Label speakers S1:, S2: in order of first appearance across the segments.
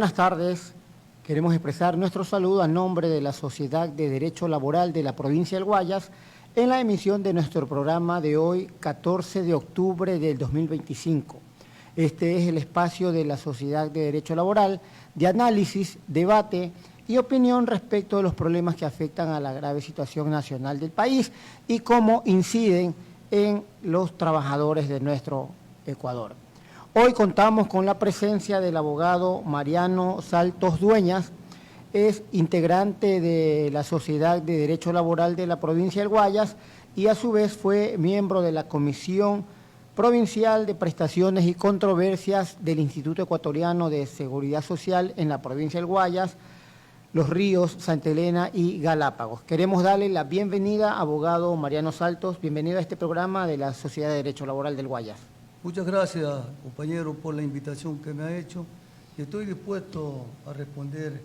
S1: buenas tardes. Queremos expresar nuestro saludo a nombre de la Sociedad de Derecho Laboral de la provincia del Guayas en la emisión de nuestro programa de hoy, 14 de octubre del 2025. Este es el espacio de la Sociedad de Derecho Laboral de análisis, debate y opinión respecto de los problemas que afectan a la grave situación nacional del país y cómo inciden en los trabajadores de nuestro Ecuador. Hoy contamos con la presencia del abogado Mariano Saltos Dueñas, es integrante de la Sociedad de Derecho Laboral de la provincia del Guayas y a su vez fue miembro de la Comisión Provincial de Prestaciones y Controversias del Instituto Ecuatoriano de Seguridad Social en la provincia del Guayas, Los Ríos, Santa Elena y Galápagos. Queremos darle la bienvenida, abogado Mariano Saltos, bienvenido a este programa de la Sociedad de Derecho Laboral del Guayas.
S2: Muchas gracias, compañero, por la invitación que me ha hecho y estoy dispuesto a responder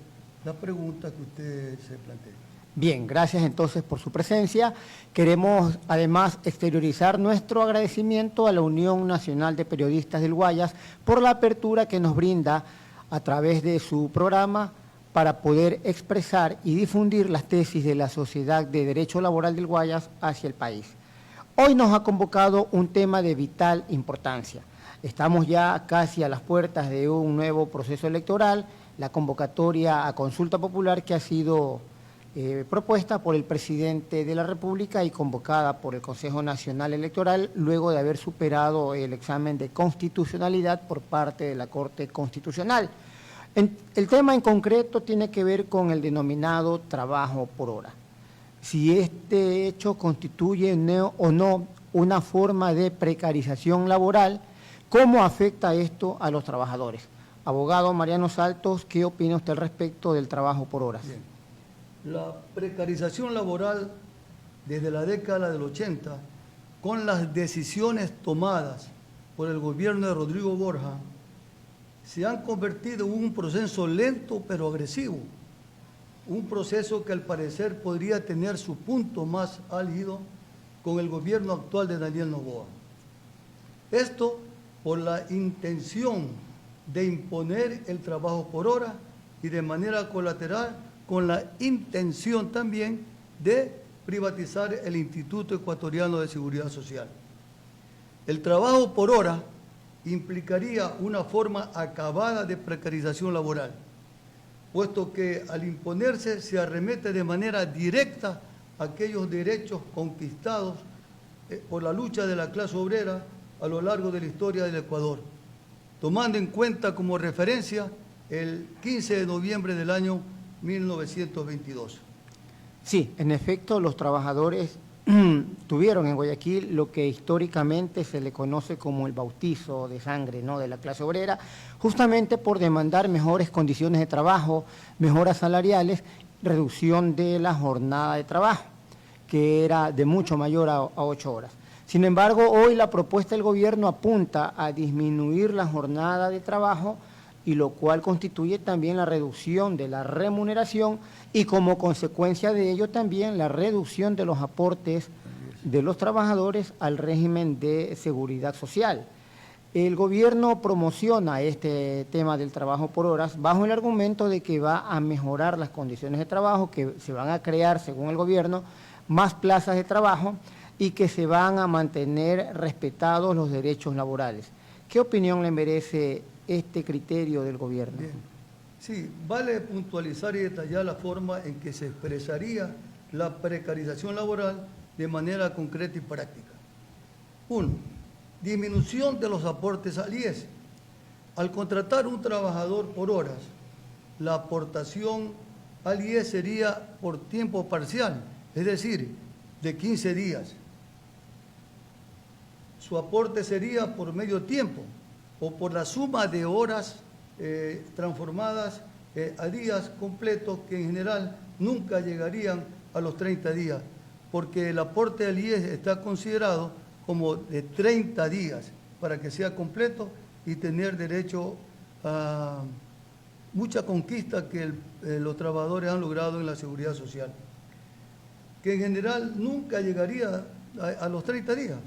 S2: las preguntas que usted se plantea.
S1: Bien, gracias entonces por su presencia. Queremos además exteriorizar nuestro agradecimiento a la Unión Nacional de Periodistas del Guayas por la apertura que nos brinda a través de su programa para poder expresar y difundir las tesis de la Sociedad de Derecho Laboral del Guayas hacia el país. Hoy nos ha convocado un tema de vital importancia. Estamos ya casi a las puertas de un nuevo proceso electoral, la convocatoria a consulta popular que ha sido propuesta por el presidente de la República y convocada por el Consejo Nacional Electoral luego de haber superado el examen de constitucionalidad por parte de la Corte Constitucional. El tema en concreto tiene que ver con el denominado trabajo por hora. Si este hecho constituye o no una forma de precarización laboral, ¿cómo afecta esto a los trabajadores? Abogado Mariano Saltos, ¿qué opina usted al respecto del trabajo por horas?
S2: Bien. La precarización laboral desde la década del 80, con las decisiones tomadas por el gobierno de Rodrigo Borja, se han convertido en un proceso lento pero agresivo. Un proceso que al parecer podría tener su punto más álgido con el gobierno actual de Daniel Noboa. Esto por la intención de imponer el trabajo por hora y de manera colateral con la intención también de privatizar el Instituto Ecuatoriano de Seguridad Social. El trabajo por hora implicaría una forma acabada de precarización laboral, puesto que al imponerse se arremete de manera directa a aquellos derechos conquistados por la lucha de la clase obrera a lo largo de la historia del Ecuador, tomando en cuenta como referencia el 15 de noviembre del año 1922.
S1: Sí, en efecto, los trabajadores tuvieron en Guayaquil lo que históricamente se le conoce como el bautizo de sangre, ¿no?, de la clase obrera, justamente por demandar mejores condiciones de trabajo, mejoras salariales, reducción de la jornada de trabajo, que era de mucho mayor a 8 horas. Sin embargo, hoy la propuesta del gobierno apunta a disminuir la jornada de trabajo, y lo cual constituye también la reducción de la remuneración y como consecuencia de ello también la reducción de los aportes de los trabajadores al régimen de seguridad social. El gobierno promociona este tema del trabajo por horas bajo el argumento de que va a mejorar las condiciones de trabajo, que se van a crear, según el gobierno, más plazas de trabajo y que se van a mantener respetados los derechos laborales. ¿Qué opinión le merece este criterio del gobierno?
S2: Bien. Sí, vale puntualizar y detallar la forma en que se expresaría la precarización laboral de manera concreta y práctica. 1. Disminución de los aportes al IES. Al contratar un trabajador por horas, la aportación al IES sería por tiempo parcial, es decir, de 15 días. Su aporte sería por medio tiempo o por la suma de horas transformadas a días completos que en general nunca llegarían a los 30 días, porque el aporte al IES está considerado como de 30 días para que sea completo y tener derecho a mucha conquista que los trabajadores han logrado en la seguridad social, que en general nunca llegaría a los 30 días.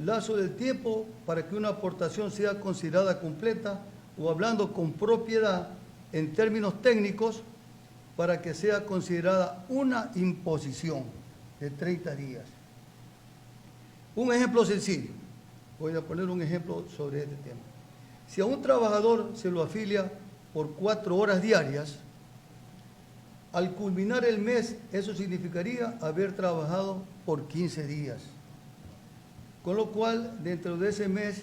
S2: Lazo del tiempo para que una aportación sea considerada completa o hablando con propiedad en términos técnicos para que sea considerada una imposición de 30 días. Un ejemplo sencillo, voy a poner un ejemplo sobre este tema. Si a un trabajador se lo afilia por 4 horas diarias, al culminar el mes, eso significaría haber trabajado por 15 días. Con lo cual, dentro de ese mes,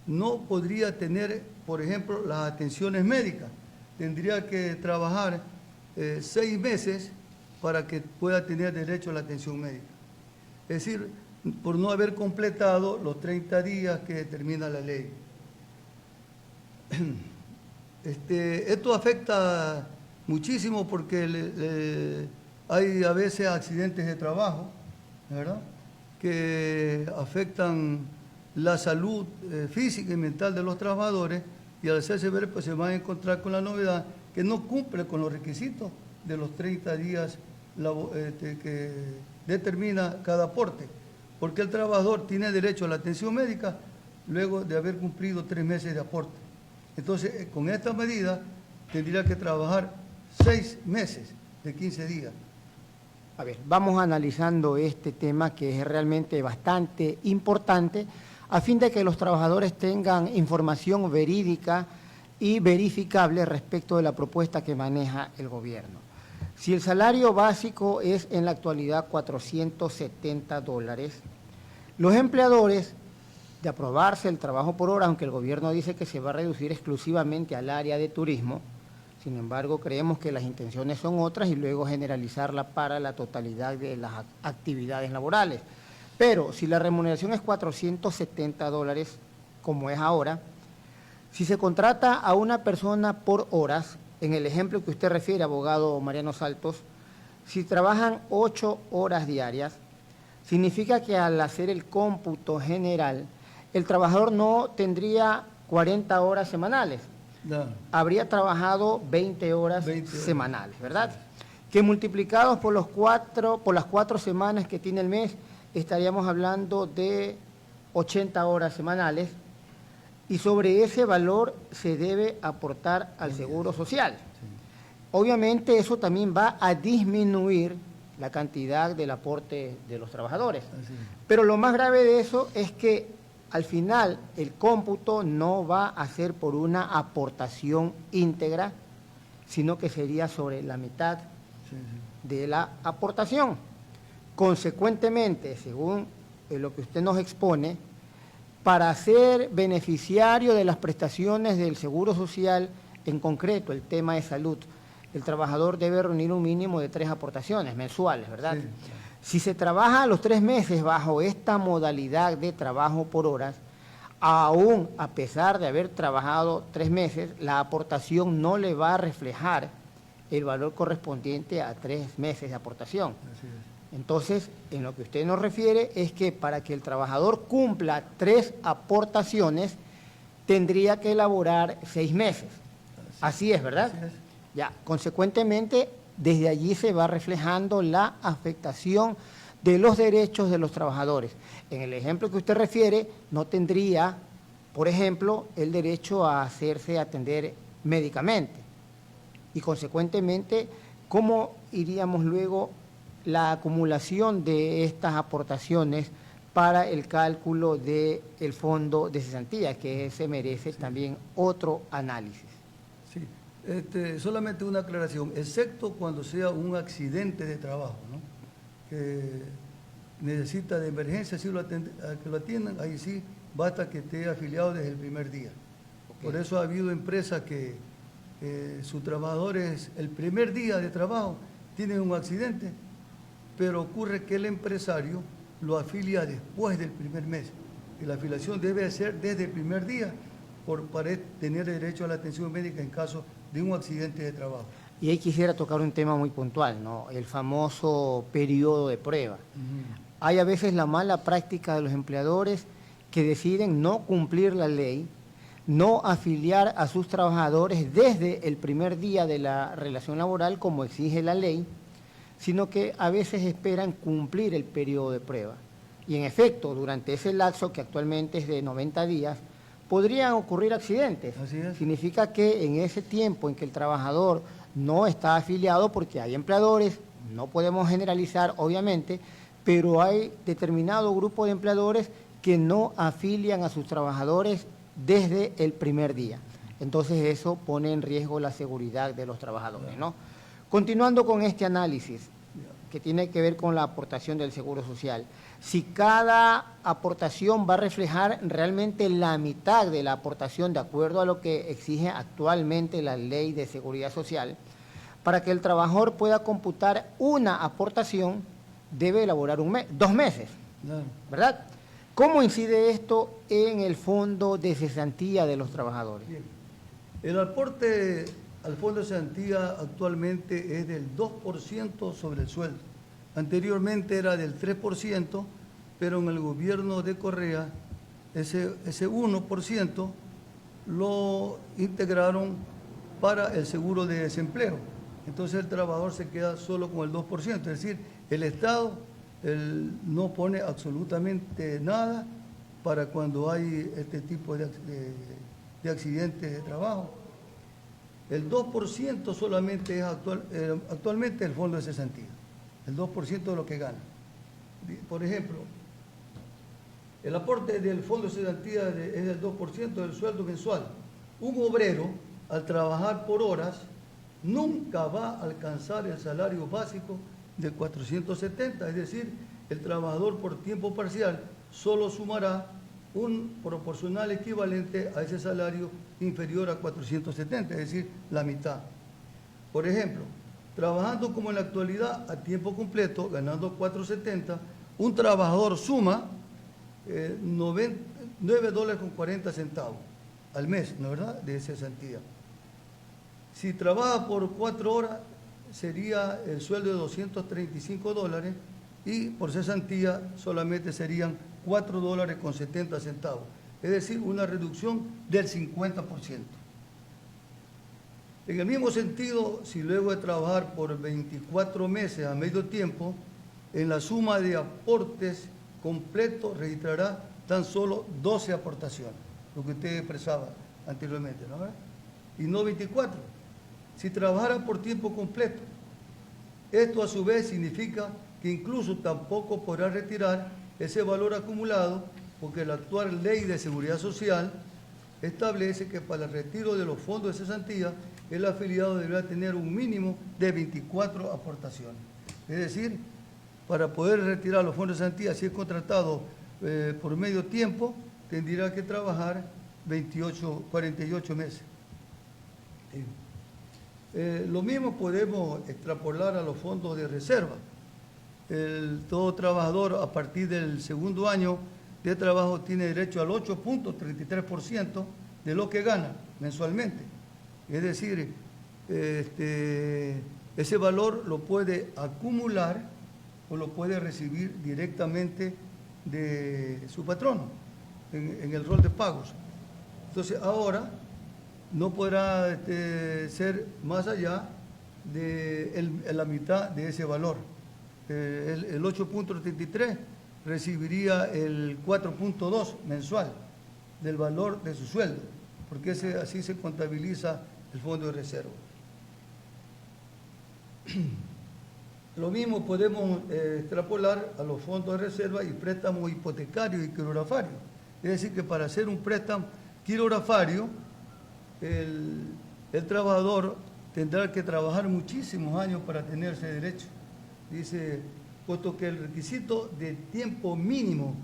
S2: no podría tener, por ejemplo, las atenciones médicas. Tendría que trabajar 6 meses para que pueda tener derecho a la atención médica. Es decir, por no haber completado los 30 días que determina la ley. Esto afecta muchísimo porque hay a veces accidentes de trabajo, ¿verdad?, que afectan la salud física y mental de los trabajadores, y al hacerse ver, pues se van a encontrar con la novedad que no cumple con los requisitos de los 30 días que determina cada aporte, porque el trabajador tiene derecho a la atención médica luego de haber cumplido 3 meses de aporte. Entonces, con esta medida tendría que trabajar 6 meses de 15 días.
S1: A ver, vamos analizando este tema que es realmente bastante importante a fin de que los trabajadores tengan información verídica y verificable respecto de la propuesta que maneja el gobierno. Si el salario básico es en la actualidad $470, los empleadores, de aprobarse el trabajo por hora, aunque el gobierno dice que se va a reducir exclusivamente al área de turismo, sin embargo creemos que las intenciones son otras y luego generalizarla para la totalidad de las actividades laborales. Pero si la remuneración es $470, como es ahora, si se contrata a una persona por horas, en el ejemplo que usted refiere, abogado Mariano Saltos, si trabajan 8 horas diarias, significa que al hacer el cómputo general, el trabajador no tendría 40 horas semanales,
S2: No.
S1: habría trabajado 20 horas semanales, ¿verdad? Que multiplicados por las 4 semanas que tiene el mes, estaríamos hablando de 80 horas semanales, y sobre ese valor se debe aportar al Seguro Social. Obviamente eso también va a disminuir la cantidad del aporte de los trabajadores. Pero lo más grave de eso es que al final el cómputo no va a ser por una aportación íntegra, sino que sería sobre la mitad de la aportación. Consecuentemente, según lo que usted nos expone, para ser beneficiario de las prestaciones del Seguro Social, en concreto el tema de salud, el trabajador debe reunir un mínimo de 3 aportaciones mensuales, ¿verdad? Sí. Si se trabaja a los 3 meses bajo esta modalidad de trabajo por horas, aún a pesar de haber trabajado 3 meses, la aportación no le va a reflejar el valor correspondiente a 3 meses de aportación. Entonces, en lo que usted nos refiere es que para que el trabajador cumpla 3 aportaciones, tendría que elaborar 6 meses. Así es, ¿verdad? Así es. Ya, consecuentemente, desde allí se va reflejando la afectación de los derechos de los trabajadores. En el ejemplo que usted refiere, no tendría, por ejemplo, el derecho a hacerse atender médicamente. Y consecuentemente, ¿cómo iríamos luego la acumulación de estas aportaciones para el cálculo del fondo de cesantía, que se merece también otro análisis?
S2: Sí. Solamente una aclaración, excepto cuando sea un accidente de trabajo, ¿no?, que necesita de emergencia, si que lo atiendan, ahí sí basta que esté afiliado desde el primer día. Okay. Por eso ha habido empresas que sus trabajadores el primer día de trabajo tienen un accidente, pero ocurre que el empresario lo afilia después del primer mes, y la afiliación debe ser desde el primer día para tener derecho a la atención médica en caso de un accidente de trabajo.
S1: Y ahí quisiera tocar un tema muy puntual, ¿no?, el famoso periodo de prueba. Hay a veces la mala práctica de los empleadores que deciden no cumplir la ley, no afiliar a sus trabajadores desde el primer día de la relación laboral como exige la ley, sino que a veces esperan cumplir el periodo de prueba. Y en efecto, durante ese lapso, que actualmente es de 90 días, podrían ocurrir accidentes.
S2: Así es.
S1: Significa que en ese tiempo en que el trabajador no está afiliado, porque hay empleadores, no podemos generalizar obviamente, pero hay determinado grupo de empleadores que no afilian a sus trabajadores desde el primer día. Entonces eso pone en riesgo la seguridad de los trabajadores, ¿no? Continuando con este análisis, que tiene que ver con la aportación del Seguro Social. Si cada aportación va a reflejar realmente la mitad de la aportación de acuerdo a lo que exige actualmente la Ley de Seguridad Social, para que el trabajador pueda computar una aportación, debe elaborar 2 meses,
S2: Claro.
S1: ¿verdad? ¿Cómo incide esto en el fondo de cesantía de los trabajadores?
S2: Bien. El aporte al fondo de cesantía actualmente es del 2% sobre el sueldo. Anteriormente era del 3%, pero en el gobierno de Correa ese 1% lo integraron para el seguro de desempleo. Entonces el trabajador se queda solo con el 2%, es decir, el Estado no pone absolutamente nada para cuando hay este tipo de accidentes de trabajo. El 2% solamente es actualmente el fondo de cesantía, el 2% de lo que gana. Por ejemplo, el aporte del fondo de cesantía es del 2% del sueldo mensual. Un obrero, al trabajar por horas, nunca va a alcanzar el salario básico de 470, es decir, el trabajador por tiempo parcial solo sumará un proporcional equivalente a ese salario inferior a 470, es decir, la mitad. Por ejemplo, trabajando como en la actualidad a tiempo completo, ganando 470, un trabajador suma $9.40 al mes, ¿no es verdad?, de cesantía. Si trabaja por 4 horas, sería el sueldo de $235 y por cesantía solamente serían $4.70, es decir, una reducción del 50%. En el mismo sentido, si luego de trabajar por 24 meses a medio tiempo, en la suma de aportes completos registrará tan solo 12 aportaciones, lo que usted expresaba anteriormente, ¿no? Y no 24. Si trabajara por tiempo completo, esto a su vez significa que incluso tampoco podrá retirar ese valor acumulado, porque la actual Ley de Seguridad Social establece que para el retiro de los fondos de cesantía, el afiliado deberá tener un mínimo de 24 aportaciones. Es decir, para poder retirar los fondos de cesantía, si es contratado por medio tiempo, tendrá que trabajar 48 meses. Lo mismo podemos extrapolar a los fondos de reserva. Todo trabajador a partir del segundo año de trabajo tiene derecho al 8.33% de lo que gana mensualmente. Es decir, ese valor lo puede acumular o lo puede recibir directamente de su patrono en el rol de pagos. Entonces ahora no podrá ser más allá de la mitad de ese valor. El 8.33 recibiría el 4.2 mensual del valor de su sueldo, porque así se contabiliza el fondo de reserva. Lo mismo podemos extrapolar a los fondos de reserva y préstamos hipotecarios y quirografarios. Es decir, que para hacer un préstamo quirografario, el trabajador tendrá que trabajar muchísimos años para tener ese derecho. Dice, puesto que el requisito de tiempo mínimo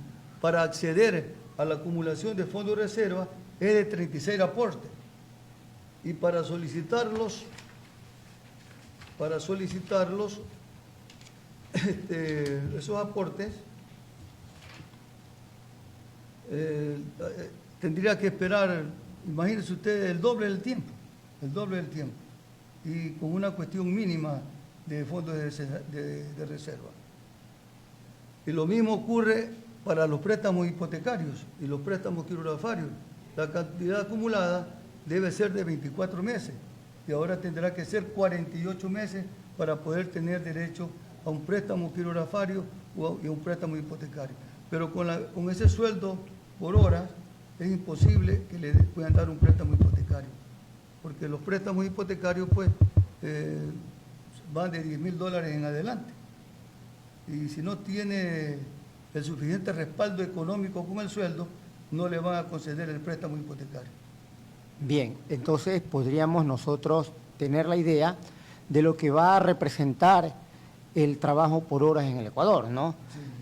S2: para acceder a la acumulación de fondos de reserva es de 36 aportes. Y para solicitarlos esos aportes, tendría que esperar, imagínense usted, el doble del tiempo, y con una cuestión mínima de fondos de reserva. Y lo mismo ocurre para los préstamos hipotecarios y los préstamos quirografarios. La cantidad acumulada debe ser de 24 meses y ahora tendrá que ser 48 meses para poder tener derecho a un préstamo quirografario y a un préstamo hipotecario. Pero con ese sueldo por hora es imposible que le puedan dar un préstamo hipotecario, porque los préstamos hipotecarios pues van de $10.000 en adelante, y si no tiene el suficiente respaldo económico con el sueldo, no le van a conceder el préstamo hipotecario.
S1: Bien, entonces podríamos nosotros tener la idea de lo que va a representar el trabajo por horas en el Ecuador, ¿no?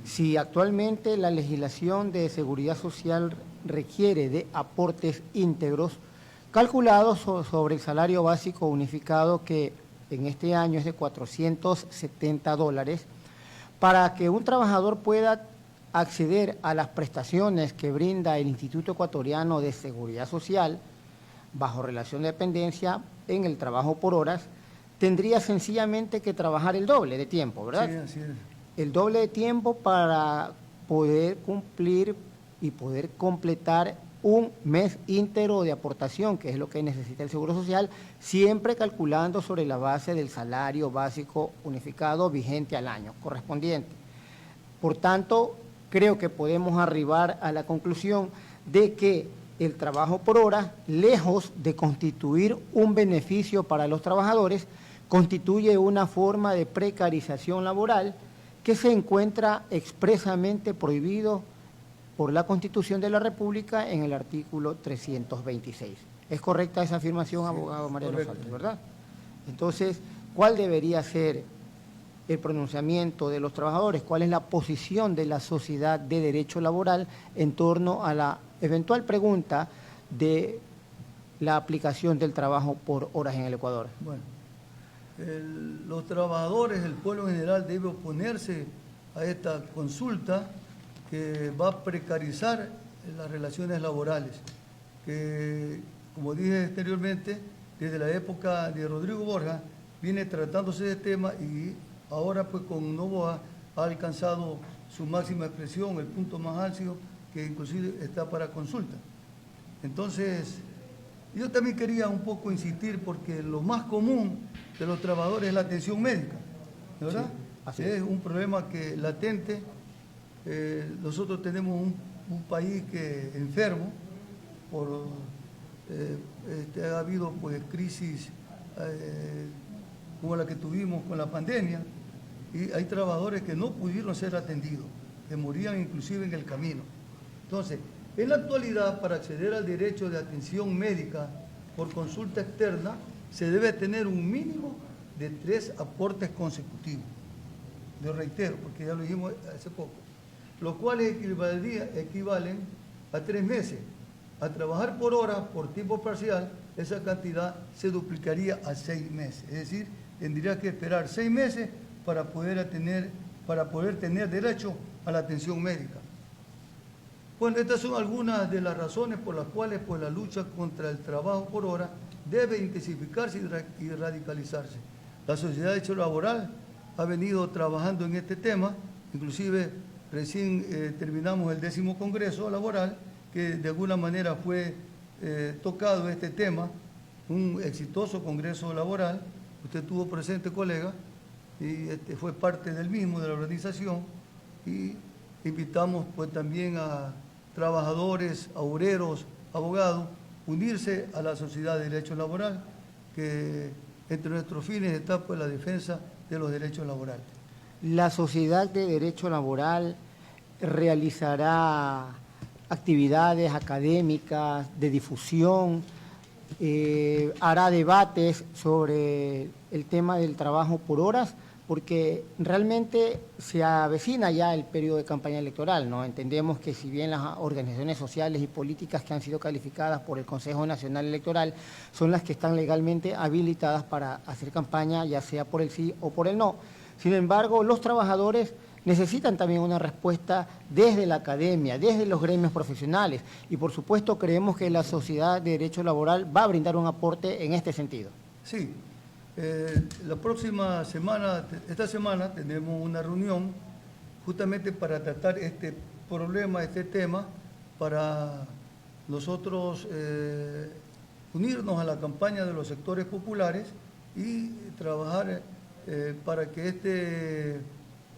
S1: Sí. Si actualmente la legislación de seguridad social requiere de aportes íntegros, calculados sobre el salario básico unificado, que en este año es de $470, para que un trabajador pueda acceder a las prestaciones que brinda el Instituto Ecuatoriano de Seguridad Social, bajo relación de dependencia en el trabajo por horas, tendría sencillamente que trabajar el doble de tiempo, ¿verdad?
S2: Sí, así es.
S1: El doble de tiempo para poder cumplir y poder completar un mes íntegro de aportación, que es lo que necesita el Seguro Social, siempre calculando sobre la base del salario básico unificado vigente al año correspondiente. Por tanto, creo que podemos arribar a la conclusión de que el trabajo por hora, lejos de constituir un beneficio para los trabajadores, constituye una forma de precarización laboral que se encuentra expresamente prohibido por la Constitución de la República en el artículo 326. ¿Es correcta esa afirmación, abogado Mariano Salles, verdad? Entonces, ¿cuál debería ser el pronunciamiento de los trabajadores? ¿Cuál es la posición de la sociedad de derecho laboral en torno a la eventual pregunta de la aplicación del trabajo por horas en el Ecuador?
S2: Bueno, los trabajadores, el pueblo en general debe oponerse a esta consulta que va a precarizar las relaciones laborales, que, como dije anteriormente, desde la época de Rodrigo Borja viene tratándose de tema, y ahora pues con Noboa ha alcanzado su máxima expresión, el punto más álgido, que inclusive está para consulta. Entonces, yo también quería un poco insistir, porque lo más común de los trabajadores es la atención médica, ¿verdad? Sí, es un problema que latente. Nosotros tenemos un país que enfermo, ha habido pues crisis como la que tuvimos con la pandemia, y hay trabajadores que no pudieron ser atendidos, que morían inclusive en el camino. Entonces, en la actualidad, para acceder al derecho de atención médica por consulta externa, se debe tener un mínimo de 3 aportes consecutivos. Lo reitero, porque ya lo dijimos hace poco, los cuales equivalen a 3 meses. A trabajar por hora, por tiempo parcial, esa cantidad se duplicaría a 6 meses. Es decir, tendría que esperar 6 meses para poder tener derecho a la atención médica. Bueno, estas son algunas de las razones por las cuales pues, la lucha contra el trabajo por hora debe intensificarse y radicalizarse. La Sociedad de Derecho Laboral ha venido trabajando en este tema, inclusive recién terminamos el 10º Congreso Laboral, que de alguna manera fue tocado este tema, un exitoso Congreso Laboral. Usted estuvo presente, colega, y fue parte del mismo, de la organización, y invitamos pues también a trabajadores, a obreros, abogados, unirse a la Sociedad de Derecho Laboral, que entre nuestros fines está pues la defensa de los derechos laborales.
S1: La Sociedad de Derecho Laboral realizará actividades académicas de difusión, hará debates sobre el tema del trabajo por horas, porque realmente se avecina ya el periodo de campaña electoral, ¿no? Entendemos que si bien las organizaciones sociales y políticas que han sido calificadas por el Consejo Nacional Electoral son las que están legalmente habilitadas para hacer campaña, ya sea por el sí o por el no. Sin embargo, los trabajadores necesitan también una respuesta desde la academia, desde los gremios profesionales, y por supuesto creemos que la Sociedad de Derecho Laboral va a brindar un aporte en este sentido.
S2: Sí. La próxima semana, esta semana, tenemos una reunión justamente para tratar este problema, este tema, para nosotros unirnos a la campaña de los sectores populares y trabajar para que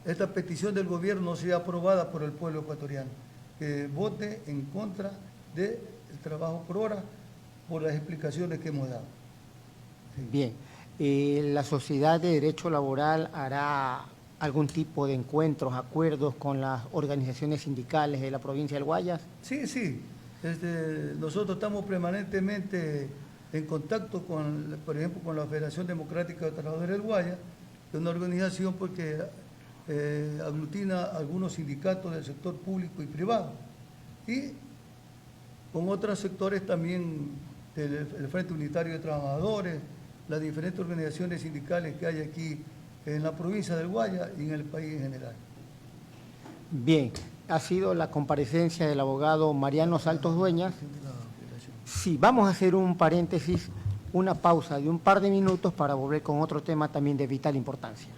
S2: esta petición del gobierno sea aprobada por el pueblo ecuatoriano, que vote en contra del trabajo por hora, por las explicaciones que hemos dado.
S1: Bien, ¿la Sociedad de Derecho Laboral hará algún tipo de encuentros, acuerdos con las organizaciones sindicales de la provincia del Guayas?
S2: Sí, sí. Nosotros estamos permanentemente en contacto con, por ejemplo, con la Federación Democrática de Trabajadores del Guayas, que es una organización porque aglutina algunos sindicatos del sector público y privado, y con otros sectores también del Frente Unitario de Trabajadores, las diferentes organizaciones sindicales que hay aquí en la provincia del Guayas y en el país en general.
S1: Bien, ha sido la comparecencia del abogado Mariano Saltos Dueñas. Sí, vamos a hacer un paréntesis, una pausa de un par de minutos para volver con otro tema también de vital importancia.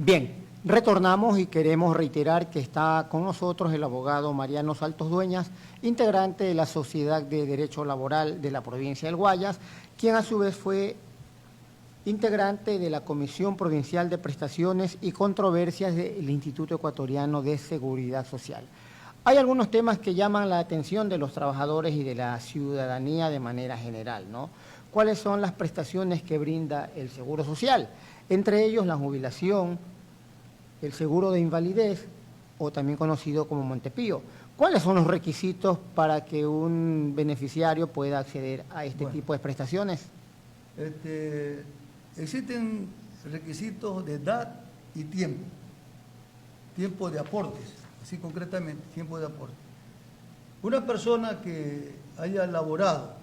S1: Bien, retornamos y queremos reiterar que está con nosotros el abogado Mariano Saltos Dueñas, integrante de la Sociedad de Derecho Laboral de la provincia del Guayas, quien a su vez fue integrante de la Comisión Provincial de Prestaciones y Controversias del Instituto Ecuatoriano de Seguridad Social. Hay algunos temas que llaman la atención de los trabajadores y de la ciudadanía de manera general, ¿no? ¿Cuáles son las prestaciones que brinda el Seguro Social? Entre ellos la jubilación, el seguro de invalidez, o también conocido como Montepío. ¿Cuáles son los requisitos para que un beneficiario pueda acceder a este tipo de prestaciones?
S2: Existen requisitos de edad y tiempo de aportes, así concretamente, tiempo de aporte. Una persona que haya laborado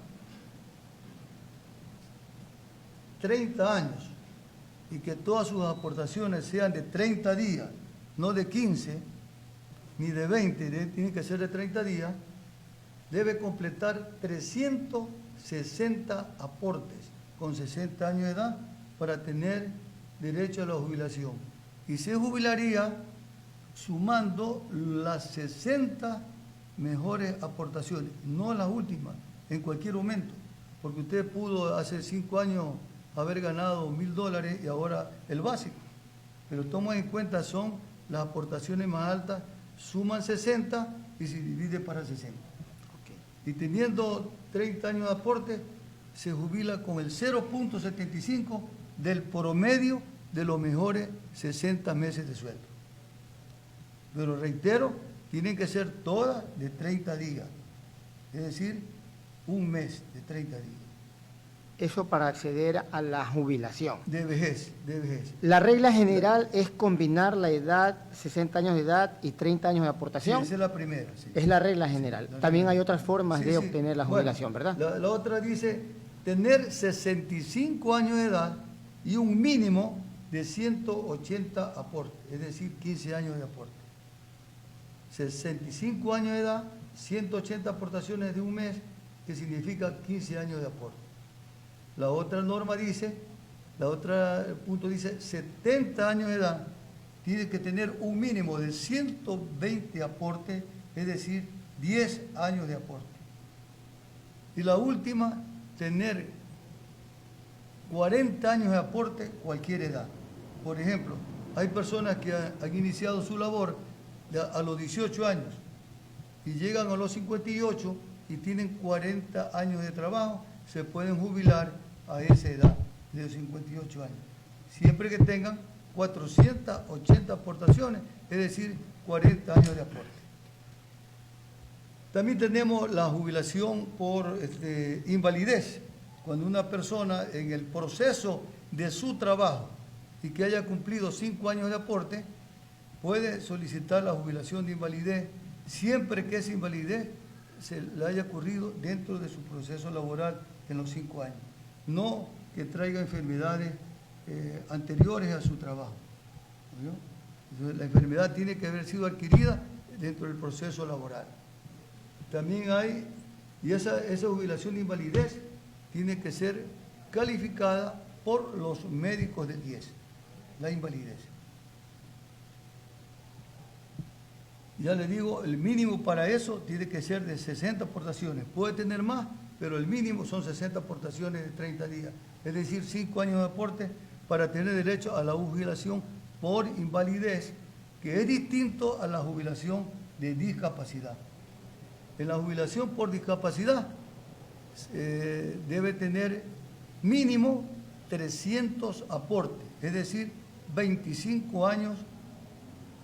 S2: 30 años y que todas sus aportaciones sean de 30 días, no de 15 ni de 20, tiene que ser de 30 días, debe completar 360 aportes con 60 años de edad para tener derecho a la jubilación. Y se jubilaría sumando las 60 mejores aportaciones, no las últimas, en cualquier momento, porque usted pudo hace 5 años haber ganado $1.000 y ahora el básico. Pero toma en cuenta, son las aportaciones más altas, suman 60 y se divide para 60. Okay. Y teniendo 30 años de aporte, se jubila con el 0.75 del promedio de los mejores 60 meses de sueldo. Pero reitero, tienen que ser todas de 30 días, es decir, un mes de 30 días.
S1: Eso para acceder a la jubilación.
S2: De vejez, de vejez.
S1: La regla general es combinar la edad, 60 años de edad y 30 años de aportación.
S2: Sí, esa es la primera. Sí.
S1: Es la regla general. También hay otras formas de obtener la jubilación, ¿verdad?
S2: La otra dice tener 65 años de edad y un mínimo de 180 aportes, es decir, 15 años de aporte. 65 años de edad, 180 aportaciones de un mes, que significa 15 años de aporte. La otra norma dice, la otra punto dice 70 años de edad, tiene que tener un mínimo de 120 aportes, es decir, 10 años de aporte. Y la última, tener 40 años de aporte cualquier edad. Por ejemplo, hay personas que han iniciado su labor a los 18 años y llegan a los 58 y tienen 40 años de trabajo, se pueden jubilar a esa edad de los 58 años, siempre que tengan 480 aportaciones, es decir, 40 años de aporte. También tenemos la jubilación por invalidez, cuando una persona en el proceso de su trabajo y que haya cumplido 5 años de aporte, puede solicitar la jubilación de invalidez siempre que esa invalidez se le haya ocurrido dentro de su proceso laboral en los 5 años. No que traiga enfermedades anteriores a su trabajo. ¿No? Entonces, la enfermedad tiene que haber sido adquirida dentro del proceso laboral. También hay, y esa jubilación de invalidez tiene que ser calificada por los médicos del IES, la invalidez. Ya le digo, el mínimo para eso tiene que ser de 60 aportaciones. Puede tener más, pero el mínimo son 60 aportaciones de 30 días. Es decir, 5 años de aporte para tener derecho a la jubilación por invalidez, que es distinto a la jubilación de discapacidad. En la jubilación por discapacidad debe tener mínimo 300 aportes, es decir, 25 años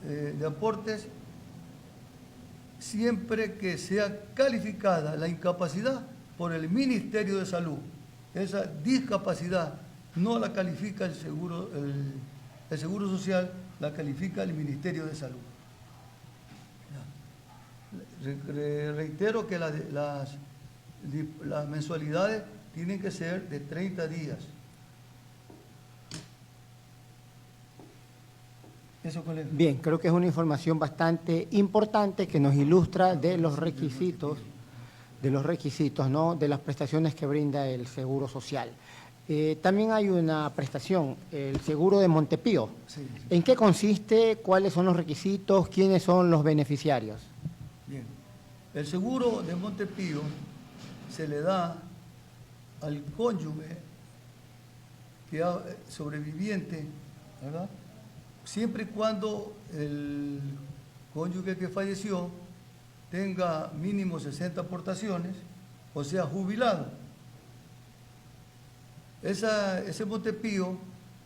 S2: de aportes, siempre que sea calificada la incapacidad por el Ministerio de Salud. Esa discapacidad no la califica el Seguro Social, la califica el Ministerio de Salud. Reitero que las mensualidades tienen que ser de 30 días. Eso, colega.
S1: Bien, creo que es una información bastante importante que nos ilustra de los requisitos, ¿no?, de las prestaciones que brinda el Seguro Social. También hay una prestación, el seguro de Montepío.
S2: Sí.
S1: ¿En qué consiste? ¿Cuáles son los requisitos? ¿Quiénes son los beneficiarios?
S2: Bien. El seguro de Montepío se le da al cónyuge sobreviviente, ¿verdad?, siempre y cuando el cónyuge que falleció tenga mínimo 60 aportaciones, o sea, jubilado. Ese Montepío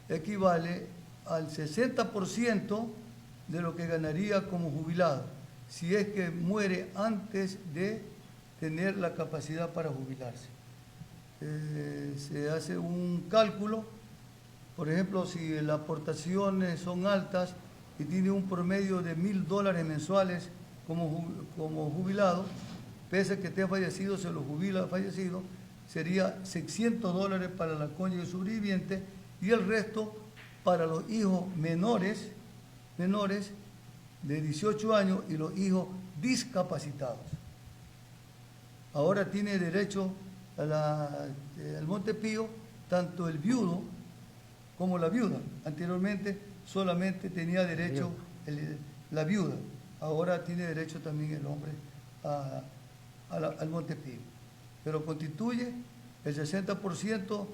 S2: equivale al 60% de lo que ganaría como jubilado, si es que muere antes de tener la capacidad para jubilarse. Se hace un cálculo, por ejemplo, si las aportaciones son altas y tiene un promedio de $1.000 mensuales como jubilado, pese a que esté fallecido, se lo jubila fallecido, sería $600 para la cónyuge sobreviviente y el resto para los hijos menores de 18 años y los hijos discapacitados. Ahora tiene derecho al Montepío tanto el viudo como la viuda. Anteriormente solamente tenía derecho la viuda, ahora tiene derecho también el hombre al Montepío. Pero constituye el 60%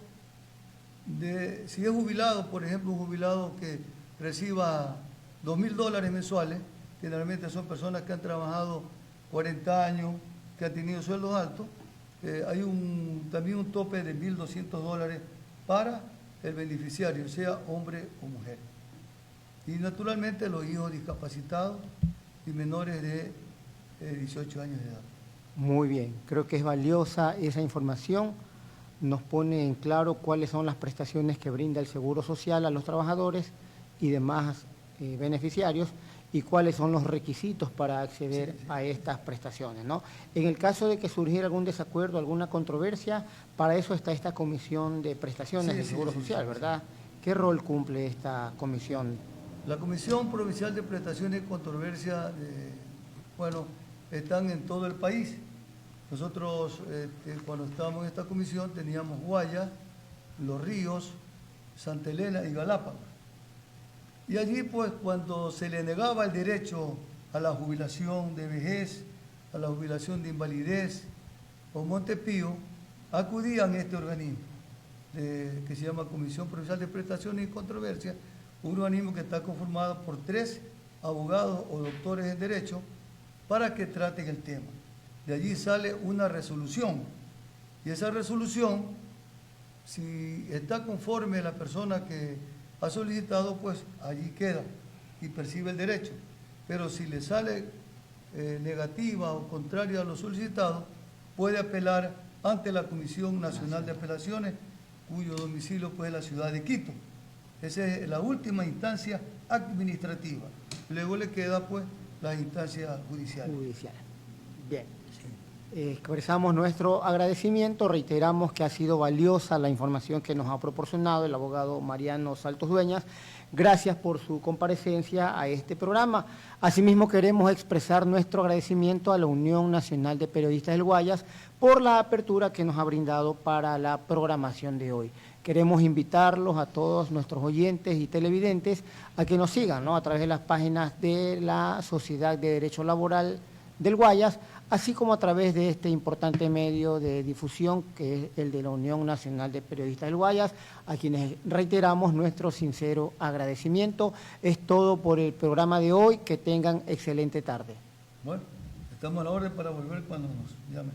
S2: de, si es jubilado, por ejemplo, un jubilado que reciba $2.000 mensuales, generalmente son personas que han trabajado 40 años, que han tenido sueldos altos, hay también un tope de $1.200 para el beneficiario, sea hombre o mujer. Y naturalmente los hijos discapacitados y menores de 18 años de edad.
S1: Muy bien, creo que es valiosa esa información, nos pone en claro cuáles son las prestaciones que brinda el Seguro Social a los trabajadores y demás beneficiarios y cuáles son los requisitos para acceder a estas prestaciones, ¿no? En el caso de que surgiera algún desacuerdo, alguna controversia, para eso está esta comisión de prestaciones del Seguro Social, ¿verdad? ¿Qué rol cumple esta comisión?
S2: La Comisión Provincial de Prestaciones y Controversia, están en todo el país. Nosotros, cuando estábamos en esta comisión, teníamos Guayas, Los Ríos, Santa Elena y Galápagos. Y allí, pues, cuando se le negaba el derecho a la jubilación de vejez, a la jubilación de invalidez o Montepío, acudían a este organismo, que se llama Comisión Provincial de Prestaciones y Controversias, un organismo que está conformado por 3 abogados o doctores en Derecho para que traten el tema. De allí sale una resolución, y esa resolución, si está conforme la persona que ha solicitado, pues allí queda y percibe el derecho. Pero si le sale negativa o contraria a lo solicitado, puede apelar ante la Comisión Nacional de Apelaciones, cuyo domicilio pues, es la ciudad de Quito. Esa es la última instancia administrativa. Luego le queda pues las instancias judiciales.
S1: Bien. Expresamos nuestro agradecimiento, reiteramos que ha sido valiosa la información que nos ha proporcionado el abogado Mariano Saltos Dueñas. Gracias por su comparecencia a este programa. Asimismo, queremos expresar nuestro agradecimiento a la Unión Nacional de Periodistas del Guayas por la apertura que nos ha brindado para la programación de hoy. Queremos invitarlos a todos nuestros oyentes y televidentes a que nos sigan, ¿no?, a través de las páginas de la Sociedad de Derecho Laboral del Guayas, así como a través de este importante medio de difusión que es el de la Unión Nacional de Periodistas del Guayas, a quienes reiteramos nuestro sincero agradecimiento. Es todo por el programa de hoy, que tengan excelente tarde.
S2: Bueno, estamos a la orden para volver cuando nos llamen.